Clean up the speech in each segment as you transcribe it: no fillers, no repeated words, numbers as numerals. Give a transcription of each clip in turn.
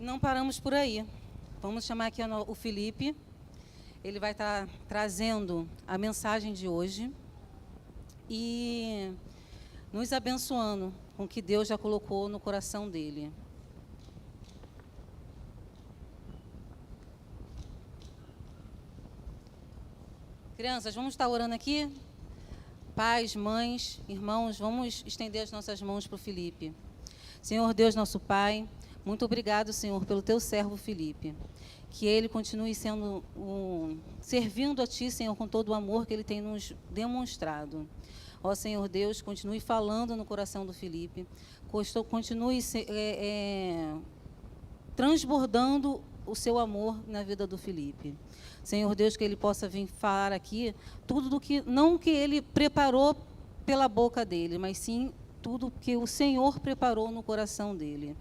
Não paramos por aí. Vamos chamar aqui o Felipe. Ele vai estar trazendo a mensagem de hoje e nos abençoando com o que Deus já colocou no coração dele. Crianças, vamos estar orando aqui? Pais, mães, irmãos, vamos estender as nossas mãos para o Felipe. Senhor Deus, nosso Pai, muito obrigado, Senhor, pelo teu servo Felipe. Que ele continue servindo a Ti, Senhor, com todo o amor que ele tem nos demonstrado. Ó Senhor Deus, continue falando no coração do Felipe. Continue transbordando o seu amor na vida do Felipe. Senhor Deus, que ele possa vir falar aqui tudo do que, não que ele preparou pela boca dele, mas sim tudo que o Senhor preparou no coração dele.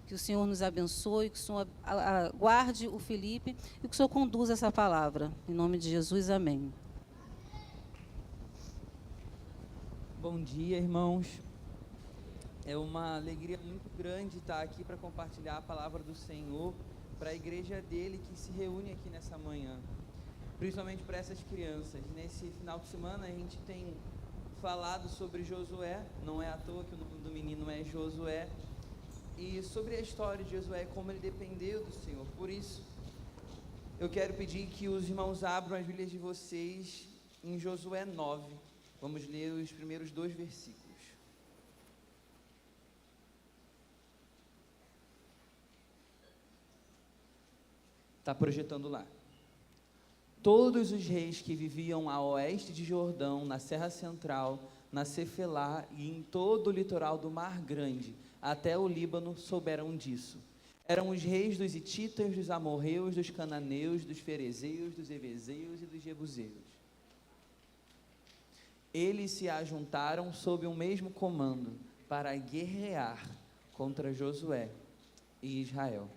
Que o Senhor nos abençoe, que o Senhor guarde o Felipe e que o Senhor conduza essa palavra. Em nome de Jesus, amém. Bom dia, irmãos. É uma alegria muito grande estar aqui para compartilhar a palavra do Senhor para a igreja dele que se reúne aqui nessa manhã, principalmente para essas crianças. Nesse final de semana a gente tem falado sobre Josué, não é à toa que o nome do menino é Josué, e sobre a história de Josué, como ele dependeu do Senhor. Por isso, eu quero pedir que os irmãos abram as Bíblias de vocês em Josué 9. Vamos ler os primeiros 2 versículos. Está projetando lá. Todos os reis que viviam a oeste de Jordão, na Serra Central, na Cefelá e em todo o litoral do Mar Grande, até o Líbano, souberam disso. Eram os reis dos hititas, dos amorreus, dos cananeus, dos ferezeus, dos evezeus e dos jebuseus. Eles se ajuntaram sob um mesmo comando para guerrear contra Josué e Israel.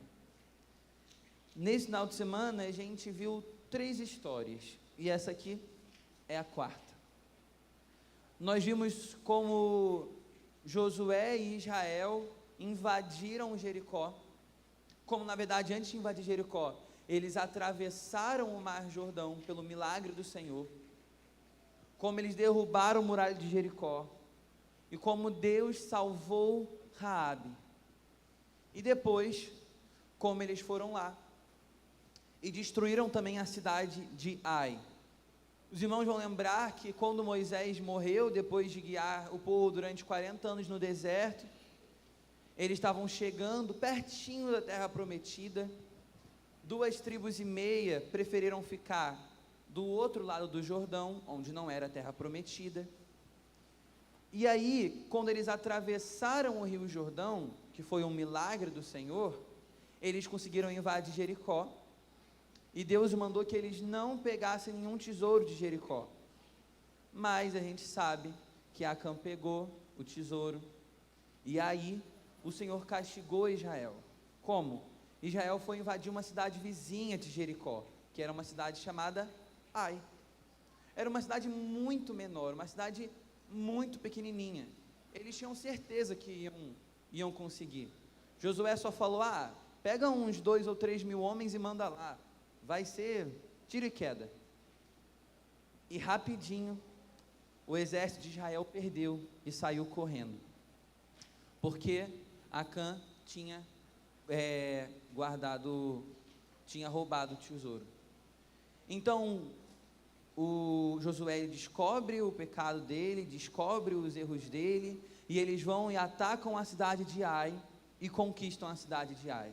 Nesse final de semana a gente viu 3 histórias e essa aqui é a 4ª. Nós vimos como Josué e Israel invadiram Jericó, como na verdade antes de invadir Jericó, eles atravessaram o Mar Jordão pelo milagre do Senhor, como eles derrubaram a muralha de Jericó e como Deus salvou Raabe. E depois, como eles foram lá e destruíram também a cidade de Ai. Os irmãos vão lembrar que quando Moisés morreu, depois de guiar o povo durante 40 anos no deserto, eles estavam chegando pertinho da terra prometida. 2,5 tribos preferiram ficar do outro lado do Jordão, onde não era a terra prometida. E aí, quando eles atravessaram o rio Jordão, que foi um milagre do Senhor, eles conseguiram invadir Jericó. E Deus mandou que eles não pegassem nenhum tesouro de Jericó. Mas a gente sabe que Acã pegou o tesouro. E aí o Senhor castigou Israel. Como? Israel foi invadir uma cidade vizinha de Jericó, que era uma cidade chamada Ai. Era uma cidade muito menor, uma cidade muito pequenininha. Eles tinham certeza que iam conseguir. Josué só falou: pega uns 2 ou 3 mil homens e manda lá. Vai ser tiro e queda. E rapidinho o exército de Israel perdeu e saiu correndo, porque Acã tinha roubado o tesouro. Então o Josué descobre o pecado dele, descobre os erros dele, e eles vão e atacam a cidade de Ai e conquistam a cidade de Ai.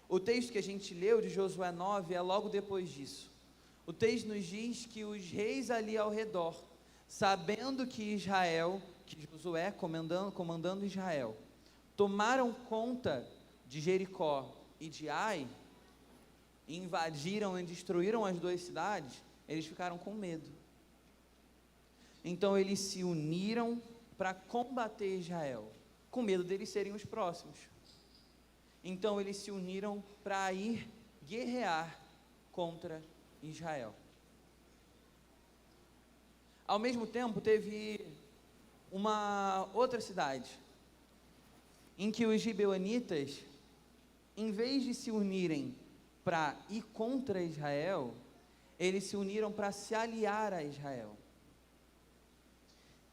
O texto que a gente leu de Josué 9 é logo depois disso. O texto nos diz que os reis ali ao redor, sabendo que Josué, comandando Israel, tomaram conta de Jericó e de Ai, invadiram e destruíram as 2 cidades, eles ficaram com medo. Então eles se uniram para combater Israel, com medo deles serem os próximos. Então eles se uniram para ir guerrear contra Israel. Ao mesmo tempo, teve uma outra cidade, em que os gibeonitas em vez de se unirem para ir contra Israel, eles se uniram para se aliar a Israel.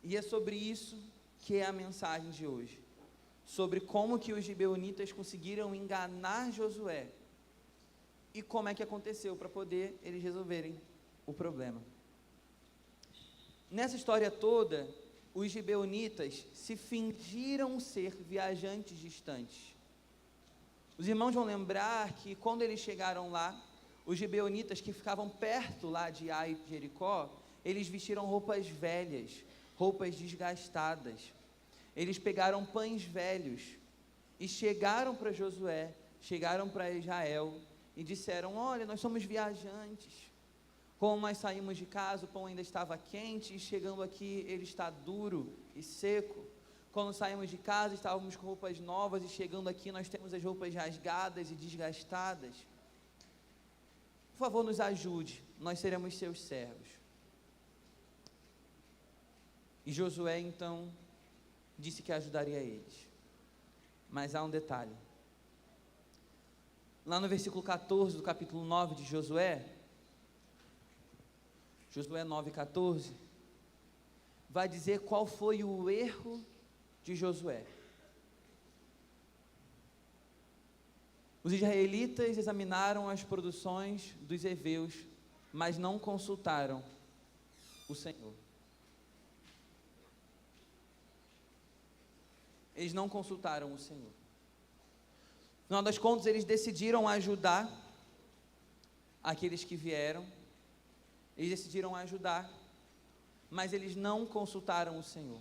E é sobre isso que é a mensagem de hoje, sobre como que os gibeonitas conseguiram enganar Josué, e como é que aconteceu para poder eles resolverem o problema. Nessa história toda, os gibeonitas se fingiram ser viajantes distantes. Os irmãos vão lembrar que quando eles chegaram lá, os gibeonitas que ficavam perto lá de Ai e Jericó, eles vestiram roupas velhas, roupas desgastadas. Eles pegaram pães velhos e chegaram para Josué, chegaram para Israel e disseram: olha, nós somos viajantes. Como nós saímos de casa, o pão ainda estava quente, e chegando aqui ele está duro e seco. Quando saímos de casa, estávamos com roupas novas, e chegando aqui nós temos as roupas rasgadas e desgastadas. Por favor, nos ajude, nós seremos seus servos. E Josué então disse que ajudaria eles. Mas há um detalhe. Lá no versículo 14 do capítulo 9 de Josué 9:14, vai dizer qual foi o erro de Josué. Os israelitas examinaram as produções dos heveus, mas não consultaram o Senhor. Eles não consultaram o Senhor. No final das contas, eles decidiram ajudar aqueles que vieram. Eles decidiram ajudar, mas eles não consultaram o Senhor.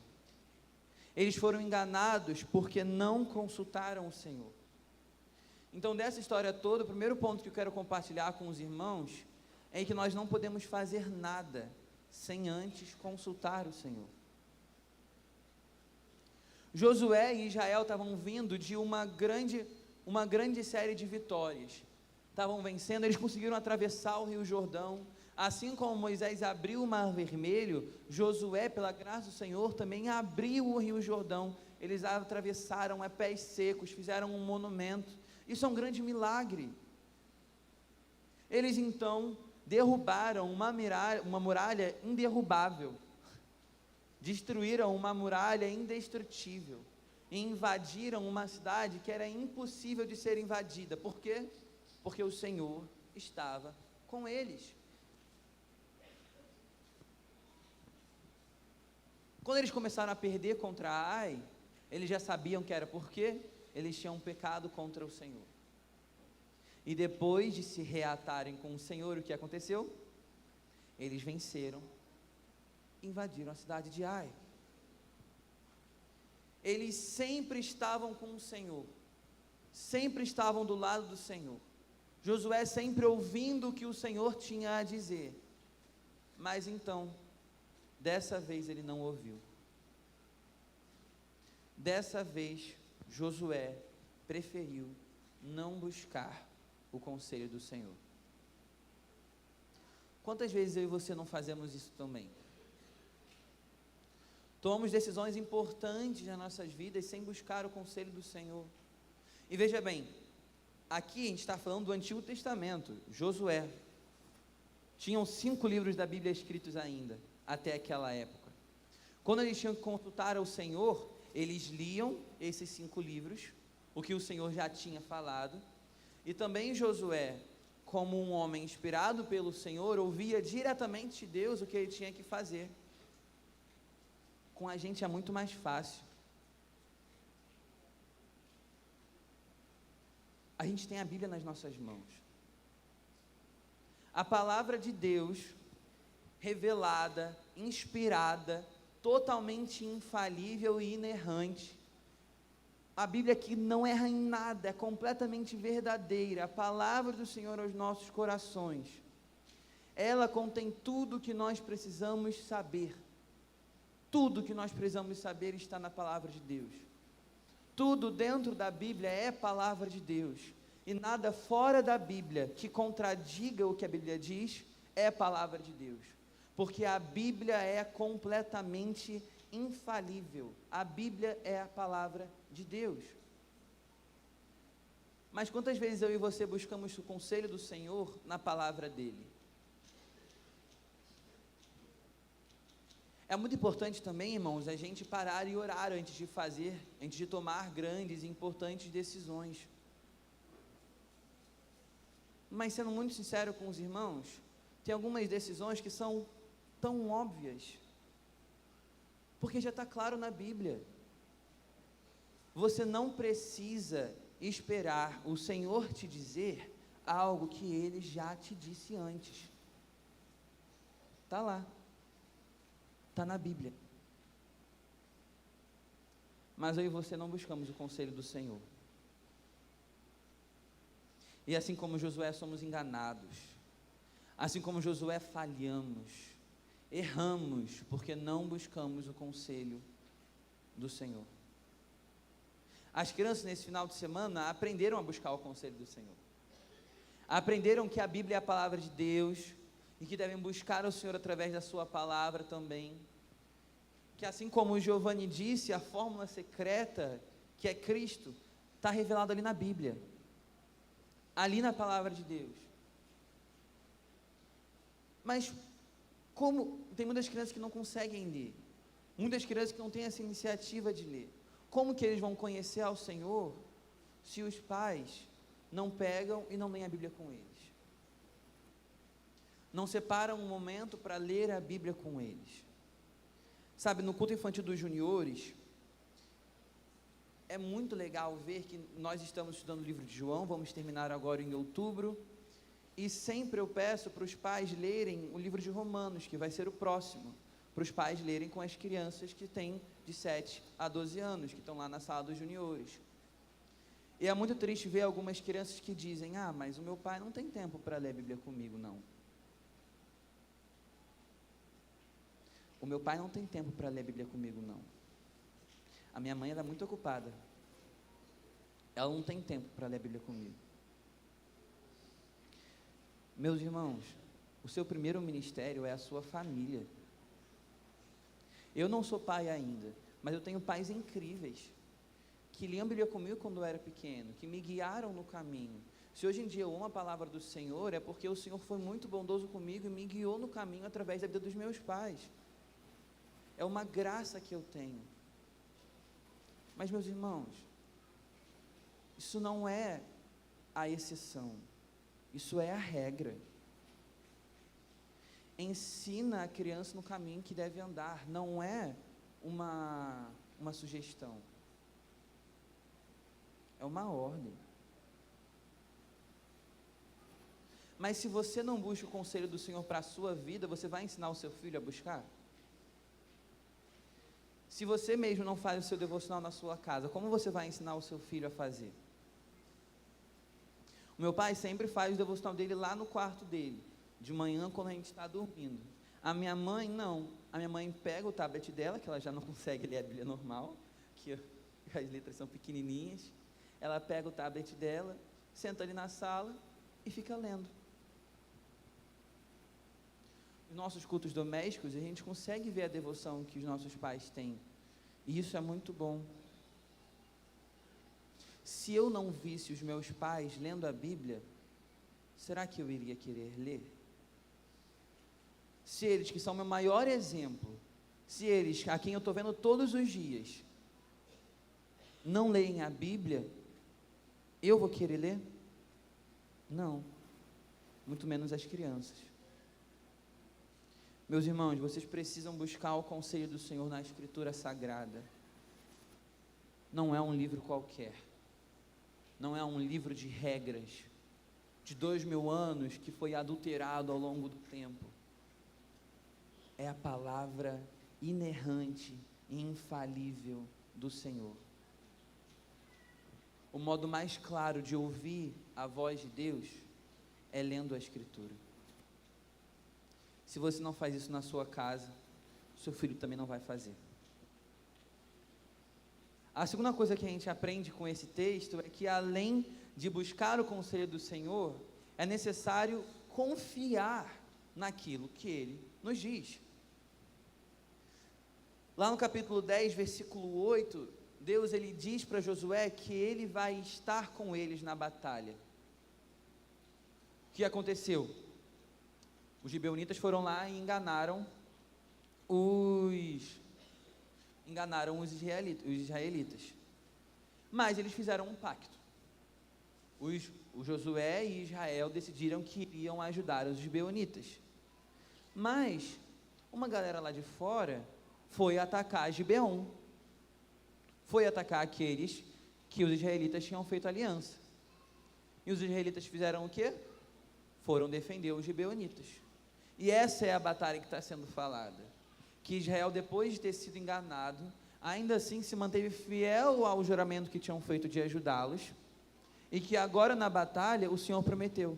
Eles foram enganados porque não consultaram o Senhor. Então, dessa história toda, o primeiro ponto que eu quero compartilhar com os irmãos é que nós não podemos fazer nada sem antes consultar o Senhor. Josué e Israel estavam vindo de uma grande série de vitórias. Estavam vencendo, eles conseguiram atravessar o Rio Jordão. Assim como Moisés abriu o Mar Vermelho, Josué, pela graça do Senhor, também abriu o Rio Jordão. Eles atravessaram a pés secos, fizeram um monumento. Isso é um grande milagre. Eles então derrubaram uma muralha inderrubável, destruíram uma muralha indestrutível e invadiram uma cidade que era impossível de ser invadida. Por quê? Porque o Senhor estava com eles. Quando eles começaram a perder contra Ai, eles já sabiam que era porque eles tinham pecado contra o Senhor. E depois de se reatarem com o Senhor, o que aconteceu? Eles venceram, invadiram a cidade de Ai. Eles sempre estavam com o Senhor, sempre estavam do lado do Senhor. Josué sempre ouvindo o que o Senhor tinha a dizer. Mas então, dessa vez ele não ouviu. Dessa vez, Josué preferiu não buscar o conselho do Senhor. Quantas vezes eu e você não fazemos isso também? Tomamos decisões importantes nas nossas vidas sem buscar o conselho do Senhor. E veja bem, aqui a gente está falando do Antigo Testamento, Josué. Tinham 5 livros da Bíblia escritos ainda, até aquela época. Quando eles tinham que consultar ao Senhor, eles liam esses 5 livros, o que o Senhor já tinha falado, e também Josué, como um homem inspirado pelo Senhor, ouvia diretamente de Deus o que ele tinha que fazer. Com a gente é muito mais fácil. A gente tem a Bíblia nas nossas mãos. A palavra de Deus, revelada, inspirada, totalmente infalível e inerrante. A Bíblia aqui não erra em nada, é completamente verdadeira. A palavra do Senhor aos nossos corações. Ela contém tudo o que nós precisamos saber. Tudo que nós precisamos saber está na palavra de Deus. Tudo dentro da Bíblia é palavra de Deus. E nada fora da Bíblia que contradiga o que a Bíblia diz é palavra de Deus. Porque a Bíblia é completamente infalível. A Bíblia é a palavra de Deus. Mas quantas vezes eu e você buscamos o conselho do Senhor na palavra dele? É muito importante também, irmãos, a gente parar e orar antes de tomar grandes e importantes decisões. Mas sendo muito sincero com os irmãos, tem algumas decisões que são tão óbvias, porque já está claro na Bíblia. Você não precisa esperar o Senhor te dizer algo que Ele já te disse antes. Está lá, está na Bíblia. Mas eu e você não buscamos o conselho do Senhor. E assim como Josué somos enganados, assim como Josué falhamos, erramos, porque não buscamos o conselho do Senhor. As crianças nesse final de semana aprenderam a buscar o conselho do Senhor. Aprenderam que a Bíblia é a palavra de Deus e que devem buscar o Senhor através da sua palavra também. Que assim como o Giovanni disse, a fórmula secreta, que é Cristo, está revelado ali na Bíblia. Ali na palavra de Deus. Mas como tem muitas crianças que não conseguem ler, muitas crianças que não têm essa iniciativa de ler, como que eles vão conhecer ao Senhor se os pais não pegam e não leem a Bíblia com eles? Não separam um momento para ler a Bíblia com eles? Sabe, no culto infantil dos juniores, é muito legal ver que nós estamos estudando o livro de João, vamos terminar agora em outubro, e sempre eu peço para os pais lerem o livro de Romanos, que vai ser o próximo, para os pais lerem com as crianças que têm de 7 a 12 anos, que estão lá na sala dos juniores. E é muito triste ver algumas crianças que dizem, mas o meu pai não tem tempo para ler a Bíblia comigo, não. O meu pai não tem tempo para ler a Bíblia comigo, não. A minha mãe era muito ocupada. Ela não tem tempo para ler a Bíblia comigo. Meus irmãos, o seu primeiro ministério é a sua família. Eu não sou pai ainda, mas eu tenho pais incríveis, que liam a Bíblia comigo quando eu era pequeno, que me guiaram no caminho. Se hoje em dia eu amo a palavra do Senhor, é porque o Senhor foi muito bondoso comigo e me guiou no caminho através da vida dos meus pais. É uma graça que eu tenho. Mas, meus irmãos, isso não é a exceção, isso é a regra. Ensina a criança no caminho que deve andar, não é uma sugestão, é uma ordem. Mas se você não busca o conselho do Senhor para a sua vida, você vai ensinar o seu filho a buscar? Se você mesmo não faz o seu devocional na sua casa, como você vai ensinar o seu filho a fazer? O meu pai sempre faz o devocional dele lá no quarto dele, de manhã quando a gente está dormindo. A minha mãe não, a minha mãe pega o tablet dela, que ela já não consegue ler a Bíblia normal, que as letras são pequenininhas, ela pega o tablet dela, senta ali na sala e fica lendo. Nos nossos cultos domésticos, a gente consegue ver a devoção que os nossos pais têm, e isso é muito bom. Se eu não visse os meus pais lendo a Bíblia, será que eu iria querer ler? Se eles, que são meu maior exemplo, se eles, a quem eu estou vendo todos os dias, não leem a Bíblia, eu vou querer ler? Não, muito menos as crianças. Meus irmãos, vocês precisam buscar o conselho do Senhor na Escritura Sagrada. Não é um livro qualquer, não é um livro de regras, de 2000 anos, que foi adulterado ao longo do tempo. É a palavra inerrante e infalível do Senhor. O modo mais claro de ouvir a voz de Deus é lendo a Escritura. Se você não faz isso na sua casa, seu filho também não vai fazer. A segunda coisa que a gente aprende com esse texto é que, além de buscar o conselho do Senhor, é necessário confiar naquilo que Ele nos diz. Lá no capítulo 10, versículo 8, Deus ele diz para Josué que ele vai estar com eles na batalha. O que aconteceu? Os gibeonitas foram lá e enganaram os israelitas. Mas eles fizeram um pacto. O Josué e Israel decidiram que iriam ajudar os gibeonitas. Mas uma galera lá de fora foi atacar Gibeon. Foi atacar aqueles que os israelitas tinham feito aliança. E os israelitas fizeram o quê? Foram defender os gibeonitas. E essa é a batalha que está sendo falada. Que Israel, depois de ter sido enganado, ainda assim se manteve fiel ao juramento que tinham feito de ajudá-los. E que agora na batalha o Senhor prometeu.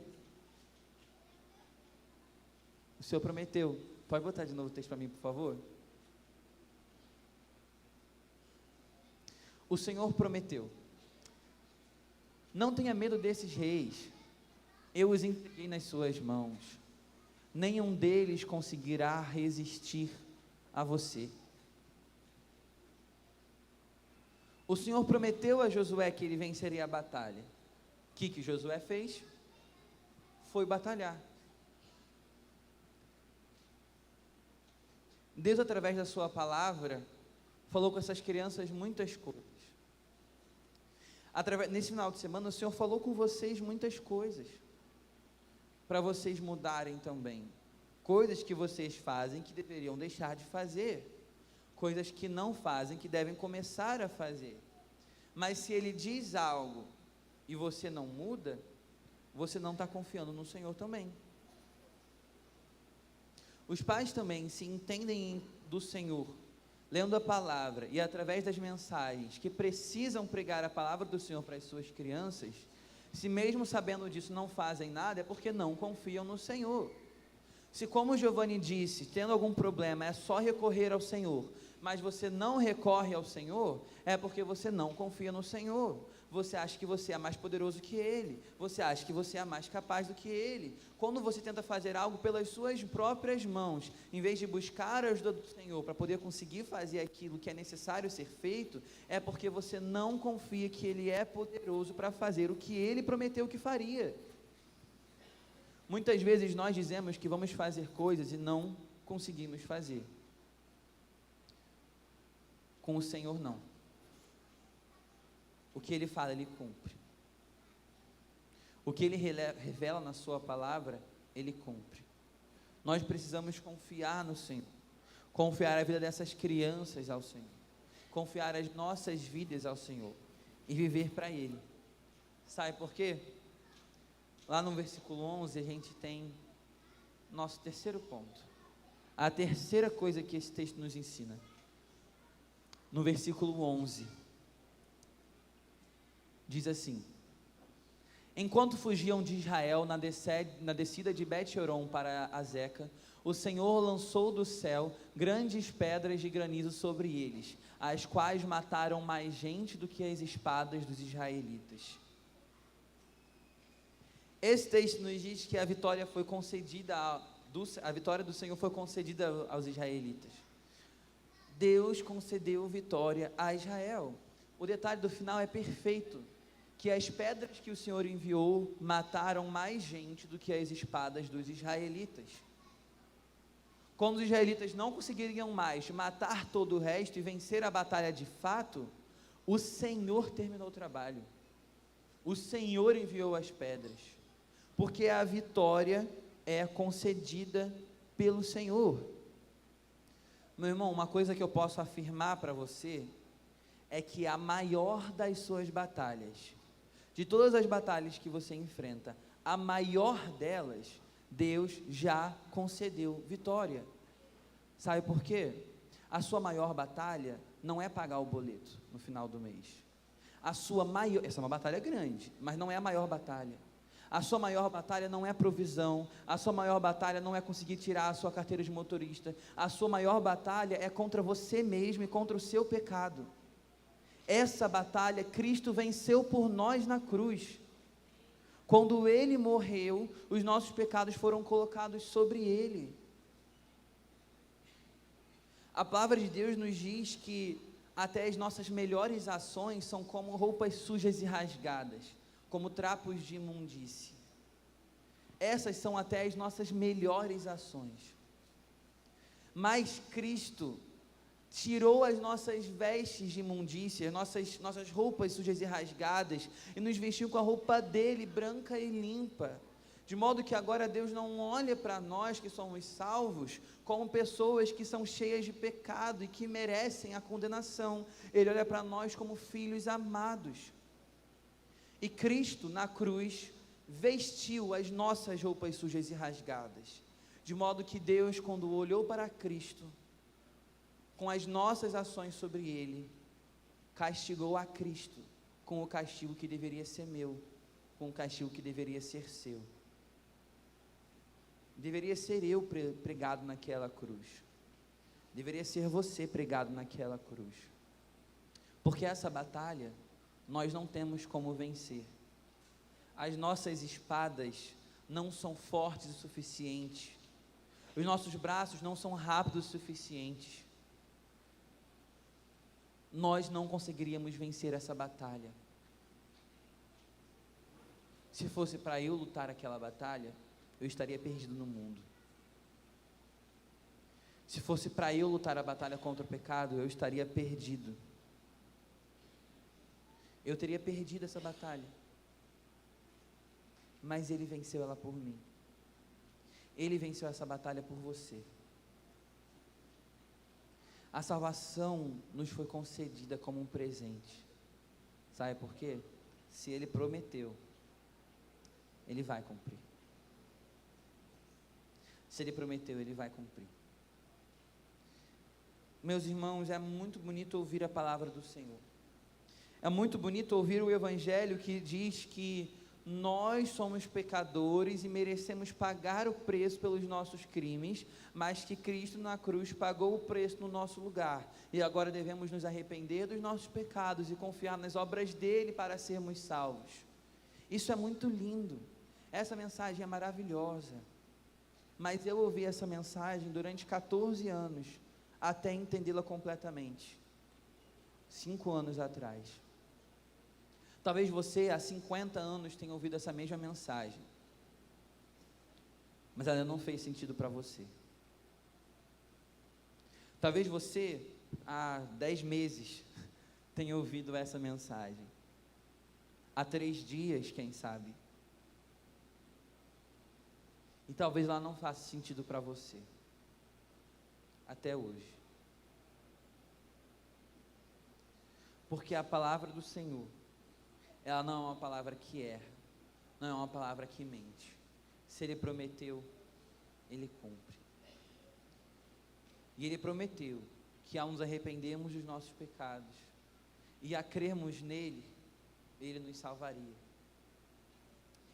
O Senhor prometeu. Pode botar de novo o texto para mim, por favor? O Senhor prometeu: não tenha medo desses reis, eu os entreguei nas suas mãos, nenhum deles conseguirá resistir a você. O Senhor prometeu a Josué que ele venceria a batalha. O que Josué fez? Foi batalhar. Deus, através da sua palavra, falou com essas crianças muitas coisas. Nesse final de semana, o Senhor falou com vocês muitas coisas, para vocês mudarem também. Coisas que vocês fazem que deveriam deixar de fazer, coisas que não fazem que devem começar a fazer. Mas se Ele diz algo e você não muda, você não está confiando no Senhor também. Os pais também, se entendem do Senhor, lendo a palavra e através das mensagens que precisam pregar a palavra do Senhor para as suas crianças, se mesmo sabendo disso não fazem nada, é porque não confiam no Senhor. Se, como o Giovanni disse, tendo algum problema é só recorrer ao Senhor, mas você não recorre ao Senhor, é porque você não confia no Senhor. Você acha que você é mais poderoso que Ele, você acha que você é mais capaz do que Ele. Quando você tenta fazer algo pelas suas próprias mãos, em vez de buscar a ajuda do Senhor para poder conseguir fazer aquilo que é necessário ser feito, é porque você não confia que Ele é poderoso para fazer o que Ele prometeu que faria. Muitas vezes nós dizemos que vamos fazer coisas e não conseguimos fazer. Com o Senhor não. O que Ele fala, Ele cumpre. O que Ele revela na sua palavra, Ele cumpre. Nós precisamos confiar no Senhor, confiar a vida dessas crianças ao Senhor, confiar as nossas vidas ao Senhor e viver para Ele. Sabe por quê? Lá no versículo 11 a gente tem nosso terceiro ponto, a terceira coisa que esse texto nos ensina. No versículo 11 diz assim: enquanto fugiam de Israel na descida de Bet-horon para Azeca, o Senhor lançou do céu grandes pedras de granizo sobre eles, as quais mataram mais gente do que as espadas dos israelitas. Esse texto nos diz que a vitória foi concedida, a vitória do Senhor foi concedida aos israelitas. Deus concedeu vitória a Israel. O detalhe do final é perfeito, que as pedras que o Senhor enviou mataram mais gente do que as espadas dos israelitas. Quando os israelitas não conseguiriam mais matar todo o resto e vencer a batalha de fato, o Senhor terminou o trabalho. O Senhor enviou as pedras, porque a vitória é concedida pelo Senhor. Meu irmão, uma coisa que eu posso afirmar para você é que a maior das suas batalhas, de todas as batalhas que você enfrenta, a maior delas, Deus já concedeu vitória. Sabe por quê? A sua maior batalha não é pagar o boleto no final do mês. Essa é uma batalha grande, mas não é a maior batalha. A sua maior batalha não é provisão, a sua maior batalha não é conseguir tirar a sua carteira de motorista, a sua maior batalha é contra você mesmo e contra o seu pecado. Essa batalha Cristo venceu por nós na cruz. Quando Ele morreu, os nossos pecados foram colocados sobre Ele. A palavra de Deus nos diz que até as nossas melhores ações são como roupas sujas e rasgadas, como trapos de imundície. Essas são até as nossas melhores ações. Mas Cristo tirou as nossas vestes de imundícia, nossas roupas sujas e rasgadas, e nos vestiu com a roupa dele, branca e limpa. De modo que agora Deus não olha para nós que somos salvos como pessoas que são cheias de pecado e que merecem a condenação. Ele olha para nós como filhos amados. E Cristo na cruz vestiu as nossas roupas sujas e rasgadas. De modo que Deus, quando olhou para Cristo, com as nossas ações sobre ele, castigou a Cristo com o castigo que deveria ser meu, com o castigo que deveria ser seu. Deveria ser eu pregado naquela cruz. Deveria ser você pregado naquela cruz. Porque essa batalha nós não temos como vencer. As nossas espadas não são fortes o suficiente. Os nossos braços não são rápidos o suficiente. Nós não conseguiríamos vencer essa batalha. Se fosse para eu lutar aquela batalha, eu estaria perdido no mundo. Se fosse para eu lutar a batalha contra o pecado, eu estaria perdido. Eu teria perdido essa batalha. Mas Ele venceu ela por mim. Ele venceu essa batalha por você. A salvação nos foi concedida como um presente. Sabe por quê? Se Ele prometeu, Ele vai cumprir. Se Ele prometeu, Ele vai cumprir. Meus irmãos, é muito bonito ouvir a palavra do Senhor. É muito bonito ouvir o Evangelho que diz que nós somos pecadores e merecemos pagar o preço pelos nossos crimes, mas que Cristo na cruz pagou o preço no nosso lugar, e agora devemos nos arrepender dos nossos pecados e confiar nas obras dele para sermos salvos. Isso é muito lindo, essa mensagem é maravilhosa, mas eu ouvi essa mensagem durante 14 anos, até entendê-la completamente, 5 anos atrás. Talvez você há 50 anos tenha ouvido essa mesma mensagem, mas ela não fez sentido para você. Talvez você há 10 meses tenha ouvido essa mensagem, há 3 dias, quem sabe, e talvez ela não faça sentido para você, até hoje, porque a palavra do Senhor, ela não é uma palavra que erra, não é uma palavra que mente. Se Ele prometeu, Ele cumpre. E Ele prometeu que ao nos arrependermos dos nossos pecados e a crermos nele, Ele nos salvaria.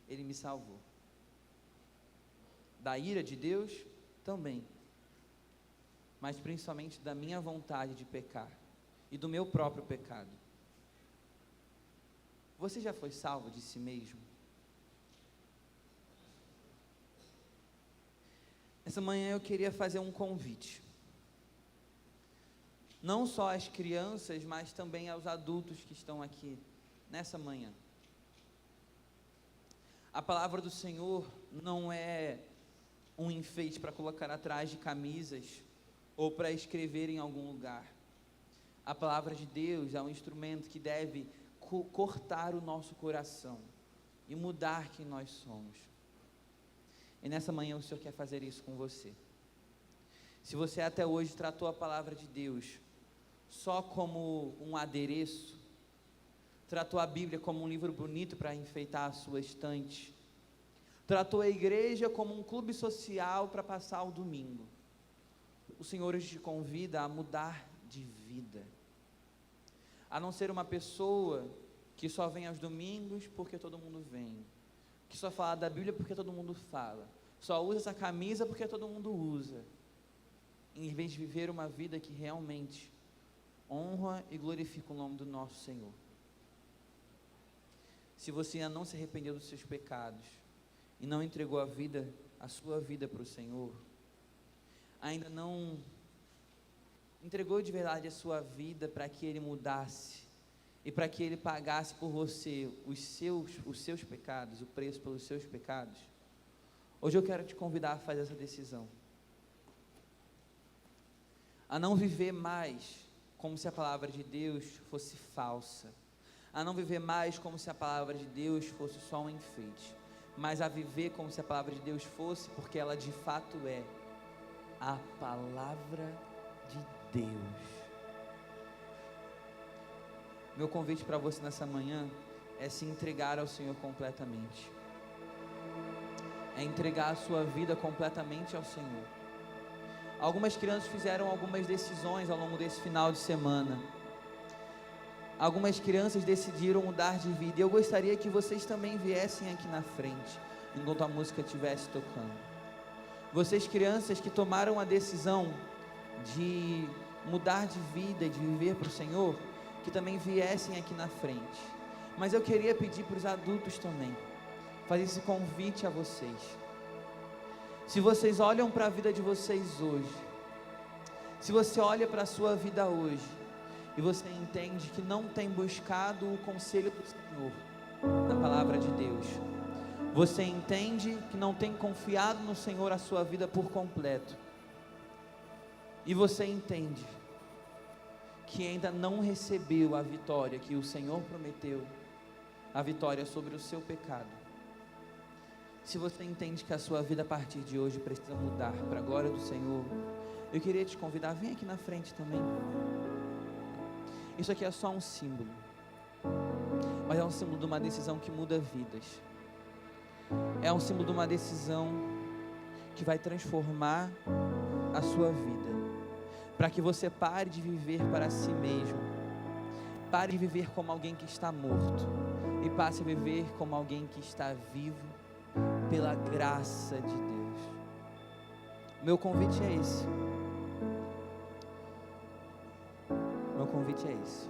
Ele me salvou. Da ira de Deus, também. Mas principalmente da minha vontade de pecar e do meu próprio pecado. Você já foi salvo de si mesmo? Essa manhã eu queria fazer um convite. Não só às crianças, mas também aos adultos que estão aqui nessa manhã. A palavra do Senhor não é um enfeite para colocar atrás de camisas ou para escrever em algum lugar. A palavra de Deus é um instrumento que deve cortar o nosso coração e mudar quem nós somos. E nessa manhã o Senhor quer fazer isso com você. Se você até hoje tratou a palavra de Deus só como um adereço, tratou a Bíblia como um livro bonito para enfeitar a sua estante, tratou a igreja como um clube social para passar o domingo, o Senhor hoje te convida a mudar de vida, a não ser uma pessoa que só vem aos domingos porque todo mundo vem, que só fala da Bíblia porque todo mundo fala, só usa essa camisa porque todo mundo usa, em vez de viver uma vida que realmente honra e glorifica o nome do nosso Senhor. Se você ainda não se arrependeu dos seus pecados e não entregou a sua vida para o Senhor, ainda não entregou de verdade a sua vida para que Ele mudasse e para que Ele pagasse por você os seus pecados, o preço pelos seus pecados, hoje eu quero te convidar a fazer essa decisão, a não viver mais como se a palavra de Deus fosse falsa, a não viver mais como se a palavra de Deus fosse só um enfeite, mas a viver como se a palavra de Deus fosse, porque ela de fato é a palavra de Deus. Meu convite para você nessa manhã é se entregar ao Senhor completamente, é entregar a sua vida completamente ao Senhor. Algumas crianças fizeram algumas decisões ao longo desse final de semana. Algumas crianças decidiram mudar de vida, e eu gostaria que vocês também viessem aqui na frente, enquanto a música estivesse tocando. Vocês crianças que tomaram a decisão de mudar de vida, de viver para o Senhor, que também viessem aqui na frente. Mas eu queria pedir para os adultos também, fazer esse convite a vocês. Se vocês olham para a vida de vocês hoje, se você olha para a sua vida hoje, e você entende que não tem buscado o conselho do Senhor, da palavra de Deus, você entende que não tem confiado no Senhor a sua vida por completo, e você entende que ainda não recebeu a vitória que o Senhor prometeu, a vitória sobre o seu pecado, se você entende que a sua vida a partir de hoje precisa mudar para a glória do Senhor, eu queria te convidar, vem aqui na frente também. Isso aqui é só um símbolo, mas é um símbolo de uma decisão que muda vidas, é um símbolo de uma decisão que vai transformar a sua vida, para que você pare de viver para si mesmo, pare de viver como alguém que está morto, e passe a viver como alguém que está vivo, pela graça de Deus. Meu convite é esse. Meu convite é esse.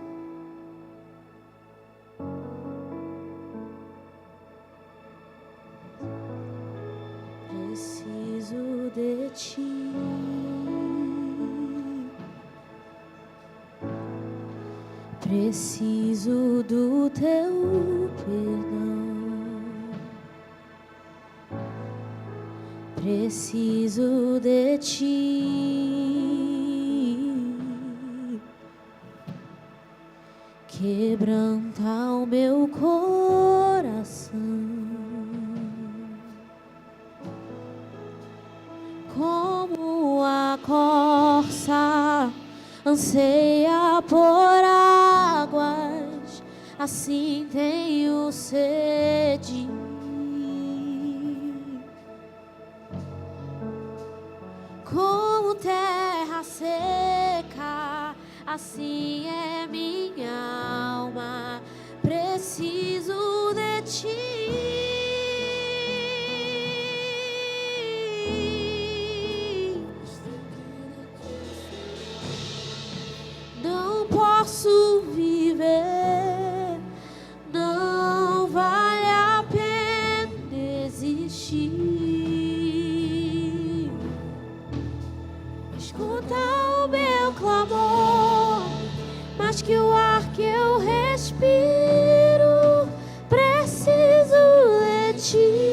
Preciso de ti. Preciso do teu perdão. Preciso de ti, quebranta o meu coração, como a corça anseia por águas, assim tenho sede. Como terra seca, assim é minha alma, preciso de ti. Não posso viver, não vale a pena desistir. Escuta o meu clamor, mais que o ar que eu respiro, preciso de ti.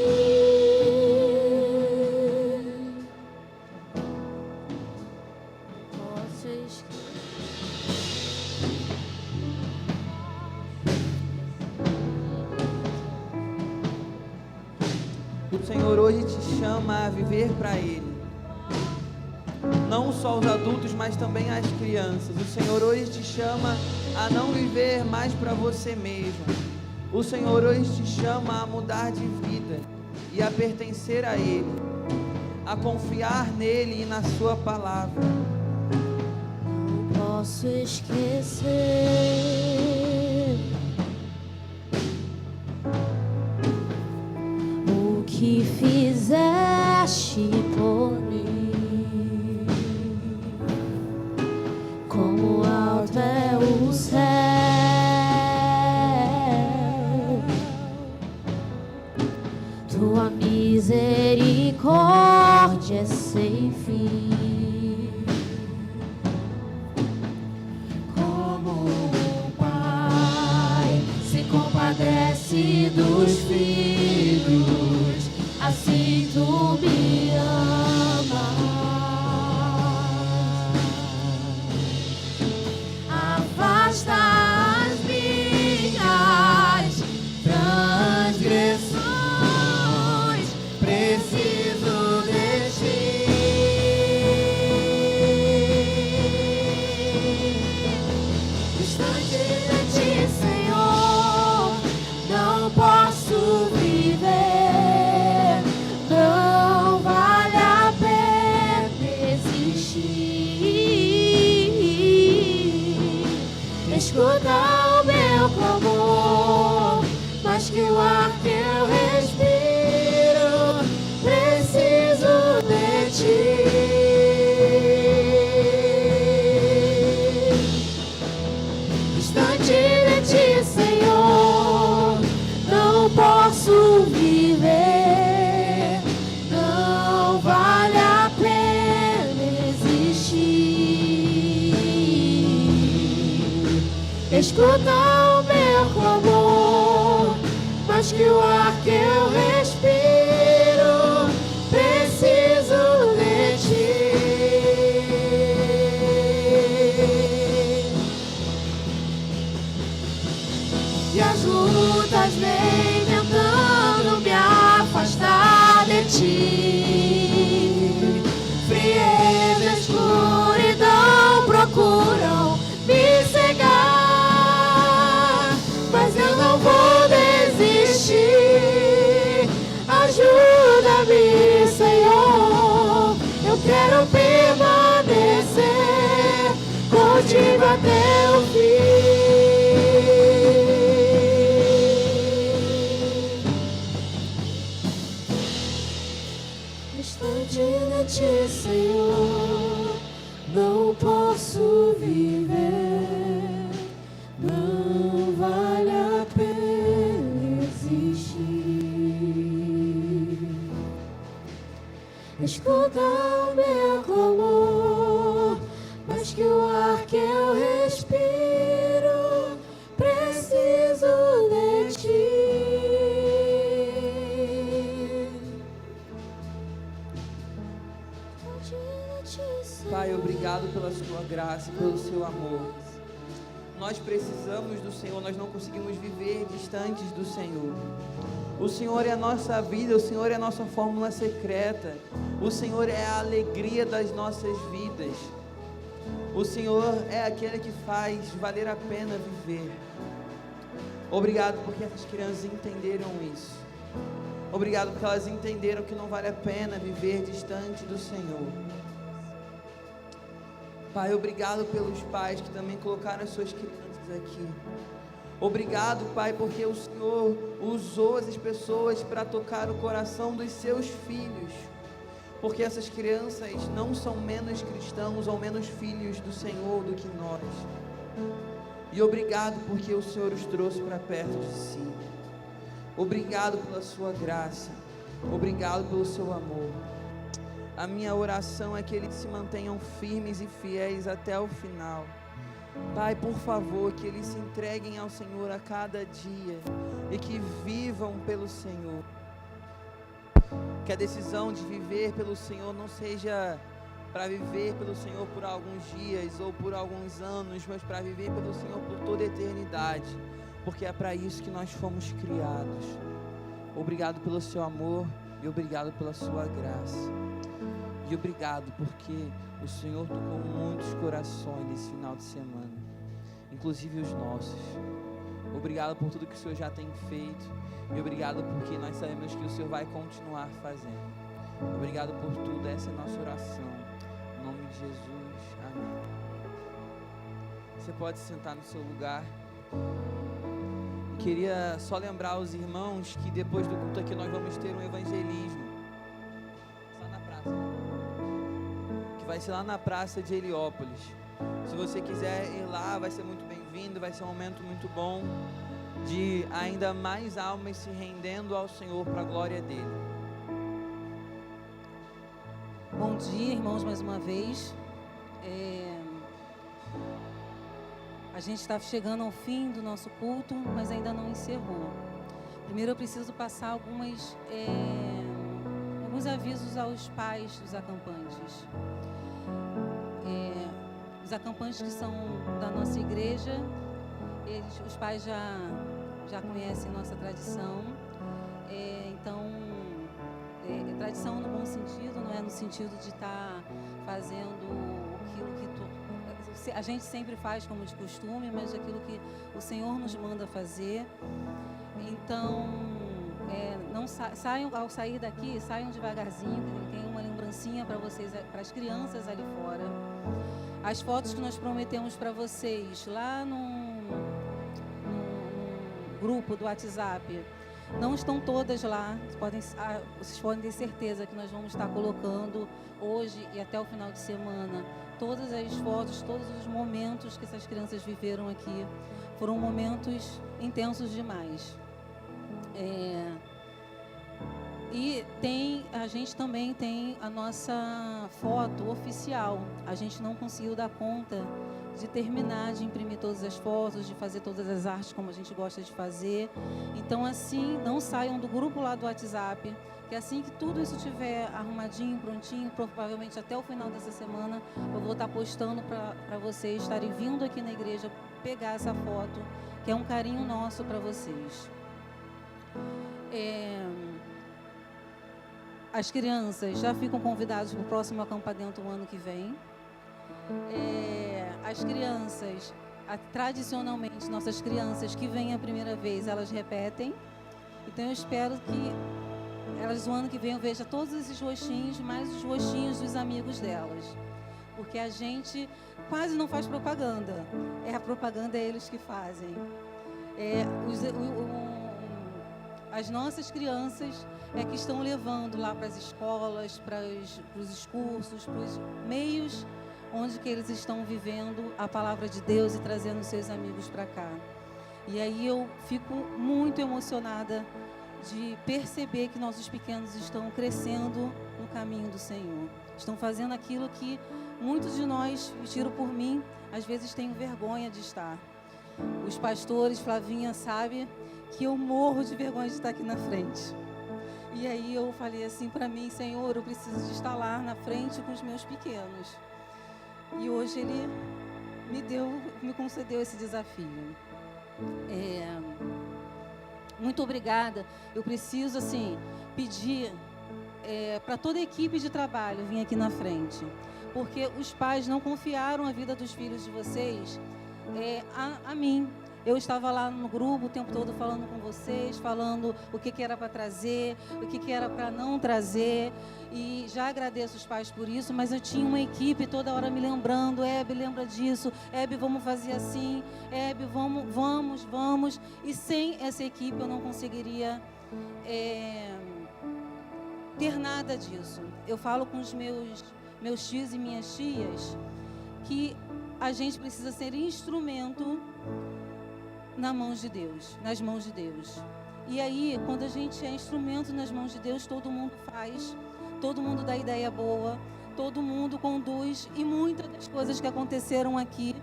Posso O Senhor hoje te chama a viver para Ele. Não só os adultos, mas também as crianças. O Senhor hoje te chama a não viver mais para você mesmo. O Senhor hoje te chama a mudar de vida e a pertencer a Ele, a confiar nele e na sua palavra. Não posso esquecer o que fizeste por mim. Como alto é o céu, tua misericórdia é sem fim. compadece dos filhos, assim tu me amas. Afasta as minhas transgressões, preciso de ti. Distante de ti, Senhor, não posso viver, não vale a pena existir. Escuta o meu clamor, mais que o ar que eu respiro, preciso de ti. Distante de ti, Senhor, não posso viver, não vale a pena existir. Escuta o meu clamor, mais que o ar que eu respiro, preciso de ti. E as lutas vêm tentando me afastar de ti. Frieza, escuridão procuram me cegar, mas eu não vou desistir. Ajuda-me, Senhor, eu quero permanecer contigo até o fim. Distante de ti, Senhor, não posso viver, não vale a pena existir. Escuta o meu clamor, mais que o ar que eu respiro, preciso de ti. Pai, obrigado pela sua graça e pelo seu amor. Nós precisamos do Senhor, nós não conseguimos viver distantes do Senhor. O Senhor é a nossa vida, o Senhor é a nossa fórmula secreta. O Senhor é a alegria das nossas vidas. O Senhor é aquele que faz valer a pena viver. Obrigado porque essas crianças entenderam isso. Obrigado porque elas entenderam que não vale a pena viver distante do Senhor. Pai, obrigado pelos pais que também colocaram as suas crianças aqui. Obrigado, Pai, porque o Senhor usou essas pessoas para tocar o coração dos seus filhos. Porque essas crianças não são menos cristãos ou menos filhos do Senhor do que nós. E obrigado porque o Senhor os trouxe para perto de si. Obrigado pela sua graça. Obrigado pelo seu amor. A minha oração é que eles se mantenham firmes e fiéis até o final. Pai, por favor, que eles se entreguem ao Senhor a cada dia e que vivam pelo Senhor. Que a decisão de viver pelo Senhor não seja para viver pelo Senhor por alguns dias ou por alguns anos, mas para viver pelo Senhor por toda a eternidade, porque é para isso que nós fomos criados. Obrigado pelo seu amor e obrigado pela sua graça. E obrigado porque o Senhor tocou muitos corações nesse final de semana, inclusive os nossos. Obrigado por tudo que o Senhor já tem feito. E obrigado porque nós sabemos que o Senhor vai continuar fazendo. Obrigado por tudo, essa é a nossa oração. Em nome de Jesus, amém. Você pode se sentar no seu lugar. Queria só lembrar aos irmãos que depois do culto aqui nós vamos ter um evangelismo. Só na praça. Que vai ser lá na praça de Heliópolis. Se você quiser ir lá, vai ser muito bem-vindo, vai ser um momento muito bom de ainda mais almas se rendendo ao Senhor para a glória dele. Bom dia, irmãos, mais uma vez. A gente está chegando ao fim do nosso culto, mas ainda não encerrou. Primeiro eu preciso passar alguns avisos aos pais dos acampantes. Os acampantes que são da nossa igreja, os pais já conhecem nossa tradição. Então, tradição no bom sentido, não é no sentido de estar fazendo aquilo que a gente sempre faz como de costume, mas aquilo que o Senhor nos manda fazer. Então, não saiam, ao sair daqui, saiam devagarzinho, que tem uma lembrancinha para vocês, para as crianças ali fora. As fotos que nós prometemos para vocês lá no grupo do WhatsApp, não estão todas lá. Vocês podem ter certeza que nós vamos estar colocando hoje e até o final de semana todas as fotos, todos os momentos que essas crianças viveram aqui. Foram momentos intensos demais. E a gente também tem a nossa foto oficial. A gente não conseguiu dar conta de terminar de imprimir todas as fotos, de fazer todas as artes como a gente gosta de fazer. Então, assim, não saiam do grupo lá do WhatsApp, que assim que tudo isso estiver arrumadinho, prontinho, provavelmente até o final dessa semana, eu vou estar postando para vocês estarem vindo aqui na igreja pegar essa foto, que é um carinho nosso para vocês. As crianças já ficam convidadas para o próximo acampamento o ano que vem. As crianças, tradicionalmente, nossas crianças que vêm a primeira vez, elas repetem. Então eu espero que elas, o ano que vem, eu veja todos esses rostinhos, mais os rostinhos dos amigos delas. Porque a gente quase não faz propaganda. A propaganda é eles que fazem. As nossas crianças que estão levando lá para as escolas, para os cursos, para os meios onde que eles estão vivendo a palavra de Deus e trazendo seus amigos para cá. E aí eu fico muito emocionada de perceber que nossos pequenos estão crescendo no caminho do Senhor. Estão fazendo aquilo que muitos de nós, tiro por mim, às vezes tenho vergonha de estar. Os pastores, Flavinha sabe que eu morro de vergonha de estar aqui na frente. E aí eu falei assim para mim: Senhor, eu preciso de estar lá na frente com os meus pequenos. E hoje Ele me concedeu esse desafio. Muito obrigada. Eu preciso pedir para toda a equipe de trabalho vir aqui na frente, porque os pais não confiaram a vida dos filhos de vocês a mim. Eu estava lá no grupo o tempo todo falando com vocês, falando o que era para trazer, o que era para não trazer. E já agradeço os pais por isso, mas eu tinha uma equipe toda hora me lembrando: Hebe, lembra disso, Hebe, vamos fazer assim, Hebe, vamos. E sem essa equipe eu não conseguiria ter nada disso. Eu falo com os meus tios e minhas tias que a gente precisa ser instrumento nas mãos de Deus. E aí, quando a gente é instrumento nas mãos de Deus, todo mundo faz, todo mundo dá ideia boa, todo mundo conduz. E muitas das coisas que aconteceram aqui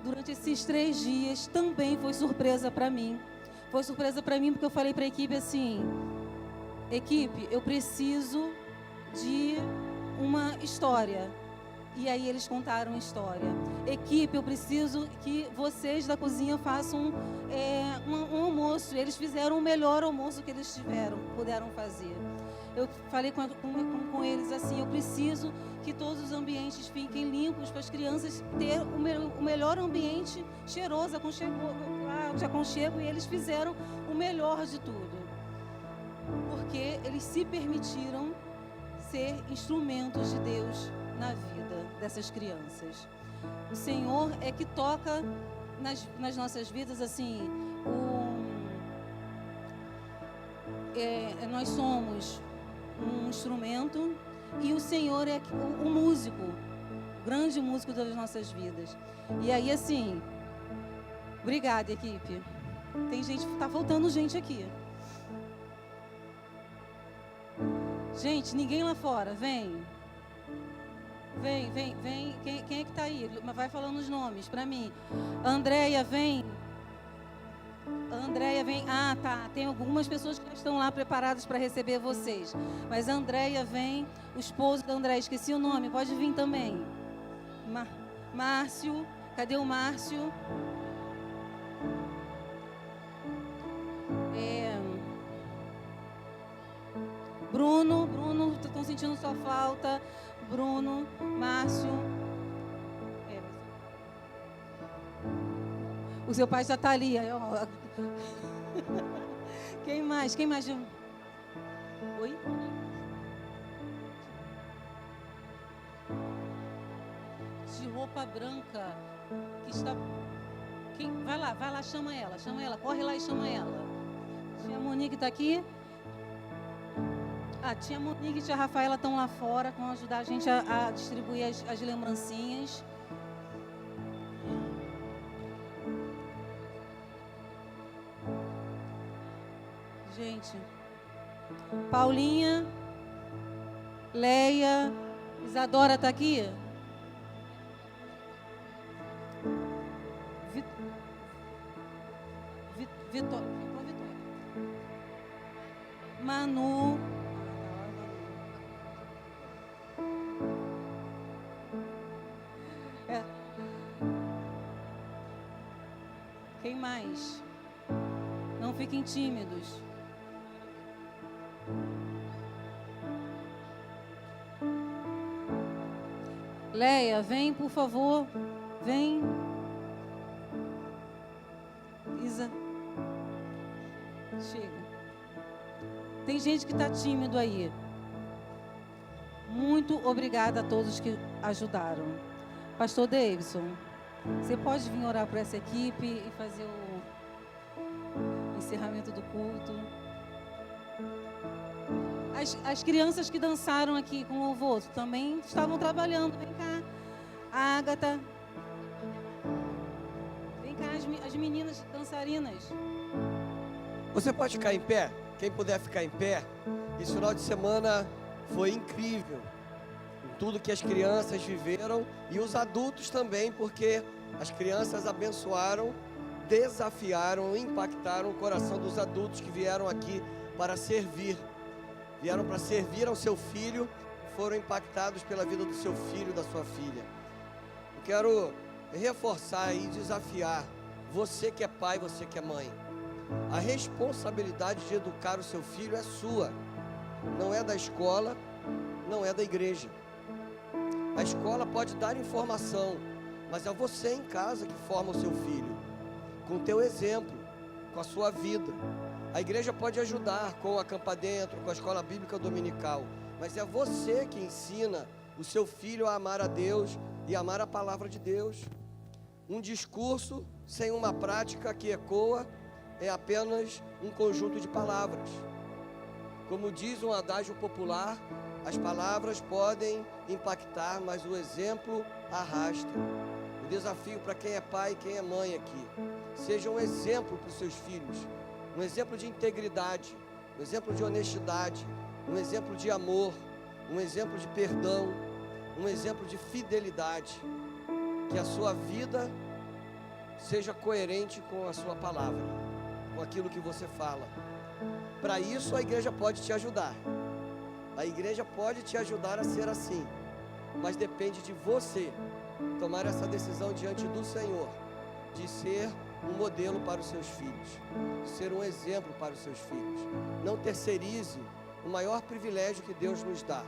durante esses 3 dias também foi surpresa para mim. Foi surpresa para mim porque eu falei para a equipe assim: equipe, eu preciso de uma história. E aí eles contaram a história. Equipe, eu preciso que vocês da cozinha façam um almoço. Eles fizeram o melhor almoço que eles puderam fazer. Eu falei com eles assim: eu preciso que todos os ambientes fiquem limpos para as crianças ter o melhor ambiente cheiroso, de aconchego. E eles fizeram o melhor de tudo. Porque eles se permitiram ser instrumentos de Deus na vida dessas crianças. O Senhor é que toca nas nossas vidas nós somos um instrumento e o Senhor é o músico, o grande músico das nossas vidas. E aí obrigada, equipe. Tem gente, tá faltando gente aqui. Gente, ninguém lá fora, vem. Vem. Quem é que está aí? Vai falando os nomes para mim. Andréia, vem. Andréia, vem. Ah, tá. Tem algumas pessoas que já estão lá preparadas para receber vocês. Mas Andréia, vem. O esposo da Andréia, esqueci o nome. Pode vir também. Márcio. Cadê o Márcio? Bruno, estão sentindo sua falta. Bruno, Márcio. O seu pai já está ali. Quem mais? Oi? De roupa branca. Que está... Vai lá, chama ela. Corre lá e chama ela. Tia Monique está aqui? A tia Monique e a tia Rafaela estão lá fora, vão ajudar a gente a distribuir as lembrancinhas. Gente, Paulinha, Leia, Isadora está aqui? Vitória. Manu. Quem mais? Não fiquem tímidos. Leia, vem, por favor. Vem. Isa. Chega. Tem gente que está tímido aí. Muito obrigada a todos que ajudaram. Pastor Davidson, você pode vir orar para essa equipe e fazer o encerramento do culto. As crianças que dançaram aqui com o louvor também estavam trabalhando. Vem cá, a Ágata. Vem cá, as meninas dançarinas. Você pode ficar em pé? Quem puder ficar em pé. Esse final de semana foi incrível. Tudo que as crianças viveram e os adultos também, porque as crianças abençoaram, desafiaram, impactaram o coração dos adultos que vieram aqui para servir. Vieram para servir ao seu filho, foram impactados pela vida do seu filho, da sua filha. Eu quero reforçar e desafiar você que é pai, você que é mãe. A responsabilidade de educar o seu filho é sua, não é da escola, não é da igreja. A escola pode dar informação, mas é você em casa que forma o seu filho, com o teu exemplo, com a sua vida. A igreja pode ajudar com o Acampa Dentro, com a escola bíblica dominical, mas é você que ensina o seu filho a amar a Deus e amar a palavra de Deus. Um discurso sem uma prática que ecoa é apenas um conjunto de palavras. Como diz um adágio popular, as palavras podem impactar, mas o exemplo arrasta. O desafio para quem é pai e quem é mãe aqui: seja um exemplo para os seus filhos, um exemplo de integridade, um exemplo de honestidade, um exemplo de amor, um exemplo de perdão, um exemplo de fidelidade. Que a sua vida seja coerente com a sua palavra, com aquilo que você fala. Para isso a igreja pode te ajudar. A igreja pode te ajudar a ser assim, mas depende de você tomar essa decisão diante do Senhor, de ser um modelo para os seus filhos, de ser um exemplo para os seus filhos. Não terceirize o maior privilégio que Deus nos dá.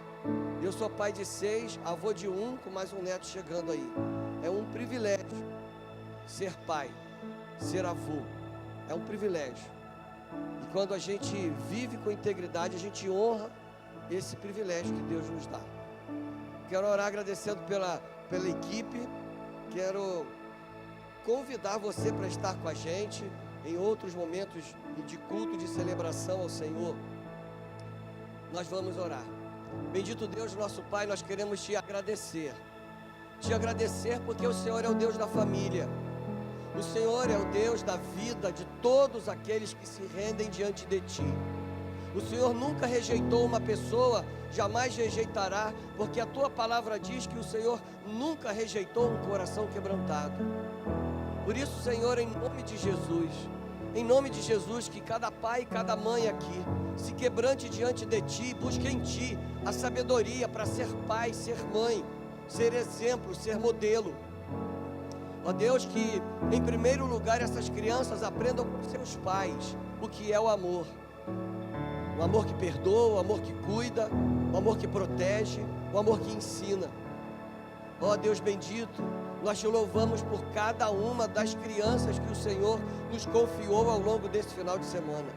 Eu sou pai de 6, avô de 1, com mais um neto chegando aí. É um privilégio ser pai, ser avô. É um privilégio. E quando a gente vive com integridade, a gente honra esse privilégio que Deus nos dá. Quero orar agradecendo pela equipe. Quero convidar você para estar com a gente em outros momentos de culto, de celebração ao Senhor. Nós vamos orar. Bendito Deus, nosso Pai, nós queremos te agradecer. Te agradecer porque o Senhor é o Deus da família. O Senhor é o Deus da vida de todos aqueles que se rendem diante de Ti. O Senhor nunca rejeitou uma pessoa, jamais rejeitará, porque a tua palavra diz que o Senhor nunca rejeitou um coração quebrantado. Por isso, Senhor, em nome de Jesus, que cada pai e cada mãe aqui se quebrante diante de Ti, busque em Ti a sabedoria para ser pai, ser mãe, ser exemplo, ser modelo. Ó Deus, que em primeiro lugar essas crianças aprendam com seus pais o que é o amor. O amor que perdoa, o amor que cuida, o amor que protege, o amor que ensina. Ó Deus bendito, nós Te louvamos por cada uma das crianças que o Senhor nos confiou ao longo desse final de semana.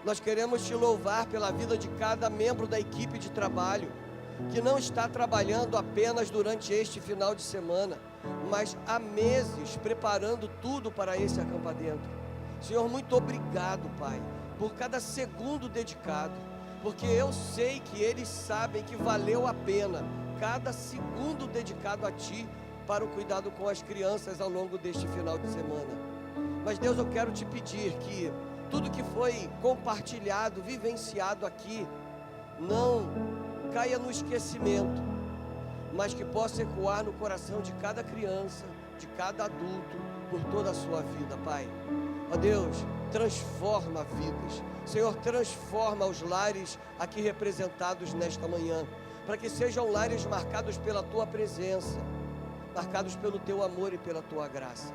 Nós queremos Te louvar pela vida de cada membro da equipe de trabalho, que não está trabalhando apenas durante este final de semana, mas há meses preparando tudo para esse acampamento. Senhor, muito obrigado, Pai, por cada segundo dedicado, porque eu sei que eles sabem que valeu a pena cada segundo dedicado a Ti para o cuidado com as crianças ao longo deste final de semana. Mas Deus, eu quero Te pedir que tudo que foi compartilhado, vivenciado aqui, não caia no esquecimento, mas que possa ecoar no coração de cada criança, de cada adulto, por toda a sua vida, Pai. Ó Deus, transforma vidas. Senhor, transforma os lares aqui representados nesta manhã, para que sejam lares marcados pela Tua presença, marcados pelo Teu amor e pela Tua graça.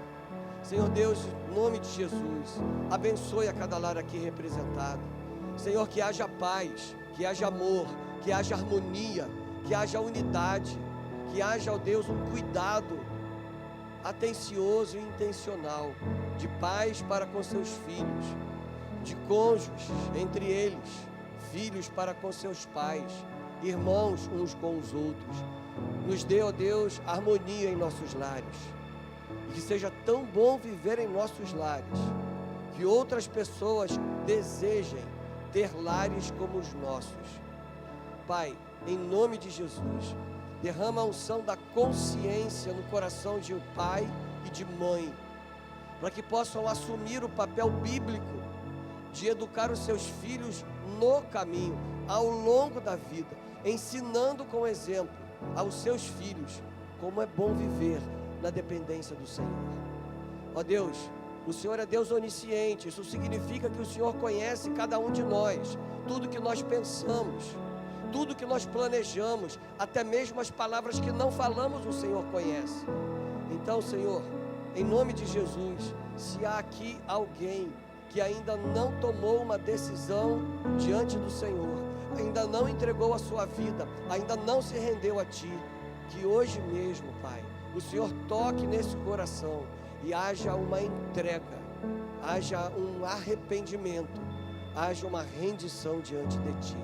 Senhor Deus, em nome de Jesus, abençoe a cada lar aqui representado. Senhor, que haja paz, que haja amor, que haja harmonia, que haja unidade, que haja, ó Deus, um cuidado atencioso e intencional de pais para com seus filhos, de cônjuges entre eles, filhos para com seus pais, irmãos uns com os outros. Nos dê, ó Deus, harmonia em nossos lares, e que seja tão bom viver em nossos lares, que outras pessoas desejem ter lares como os nossos. Pai, em nome de Jesus, derrama a unção da consciência no coração de pai e de mãe, para que possam assumir o papel bíblico de educar os seus filhos no caminho, ao longo da vida, ensinando com exemplo aos seus filhos como é bom viver na dependência do Senhor. Ó Deus, o Senhor é Deus onisciente. Isso significa que o Senhor conhece cada um de nós, tudo que nós pensamos, tudo que nós planejamos, até mesmo as palavras que não falamos, o Senhor conhece. Então, Senhor, em nome de Jesus, se há aqui alguém que ainda não tomou uma decisão diante do Senhor, ainda não entregou a sua vida, ainda não se rendeu a Ti, que hoje mesmo, Pai, o Senhor toque nesse coração e haja uma entrega, haja um arrependimento, haja uma rendição diante de Ti.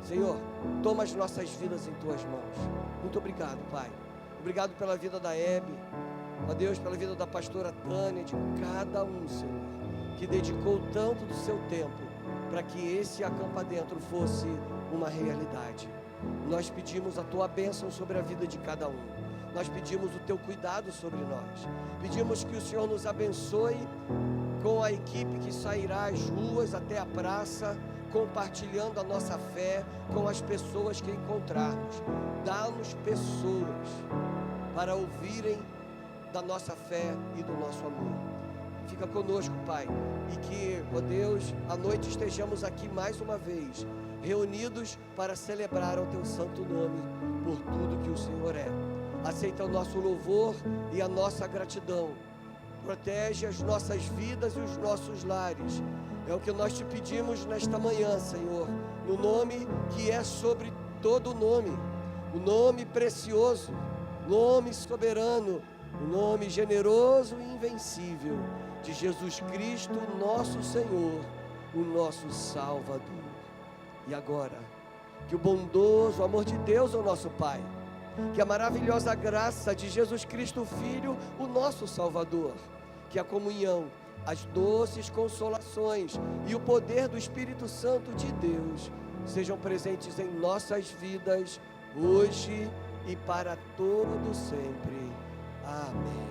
Senhor, toma as nossas vidas em Tuas mãos. Muito obrigado, Pai. Obrigado pela vida da Hebe, ó Deus, pela vida da pastora Tânia, de cada um, Senhor, que dedicou tanto do seu tempo para que esse acampamento fosse uma realidade. Nós pedimos a Tua bênção sobre a vida de cada um. Nós pedimos o Teu cuidado sobre nós. Pedimos que o Senhor nos abençoe com a equipe que sairá às ruas até a praça, compartilhando a nossa fé com as pessoas que encontrarmos. Dá-nos pessoas para ouvirem da nossa fé e do nosso amor. Fica conosco, Pai, e que, ó Deus, à noite estejamos aqui mais uma vez, reunidos para celebrar o Teu santo nome por tudo que o Senhor é. Aceita o nosso louvor e a nossa gratidão. Protege as nossas vidas e os nossos lares. É o que nós Te pedimos nesta manhã, Senhor, no nome que é sobre todo nome, o nome precioso, nome soberano, o nome generoso e invencível de Jesus Cristo, nosso Senhor, o nosso Salvador. E agora, que o bondoso amor de Deus, o nosso Pai, que a maravilhosa graça de Jesus Cristo, Filho, o nosso Salvador, que a comunhão, as doces consolações e o poder do Espírito Santo de Deus sejam presentes em nossas vidas, hoje e para todo sempre. Amém.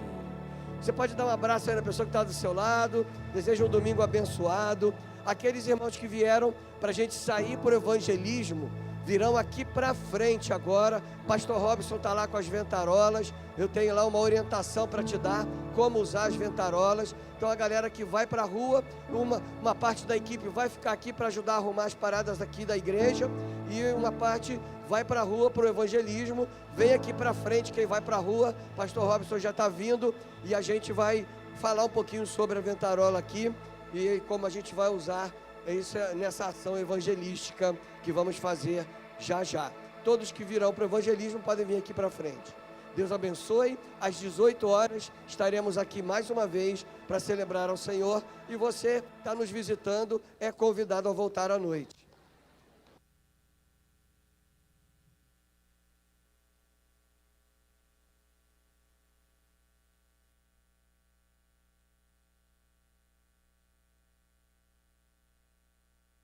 Você pode dar um abraço aí na pessoa que está do seu lado. Desejo um domingo abençoado. Aqueles irmãos que vieram para a gente sair para o evangelismo, virão aqui para frente agora. Pastor Robson está lá com as ventarolas. Eu tenho lá uma orientação para te dar, como usar as ventarolas. Então a galera que vai para a rua, uma parte da equipe vai ficar aqui para ajudar a arrumar as paradas aqui da igreja, e uma parte vai para a rua para o evangelismo. Vem aqui para frente quem vai para a rua. Pastor Robson já está vindo e a gente vai falar um pouquinho sobre a ventarola aqui e como a gente vai usar isso nessa ação evangelística que vamos fazer já já. Todos que virão para o evangelismo podem vir aqui para frente. Deus abençoe. Às 18 horas estaremos aqui mais uma vez para celebrar ao Senhor, e você está nos visitando, é convidado a voltar à noite.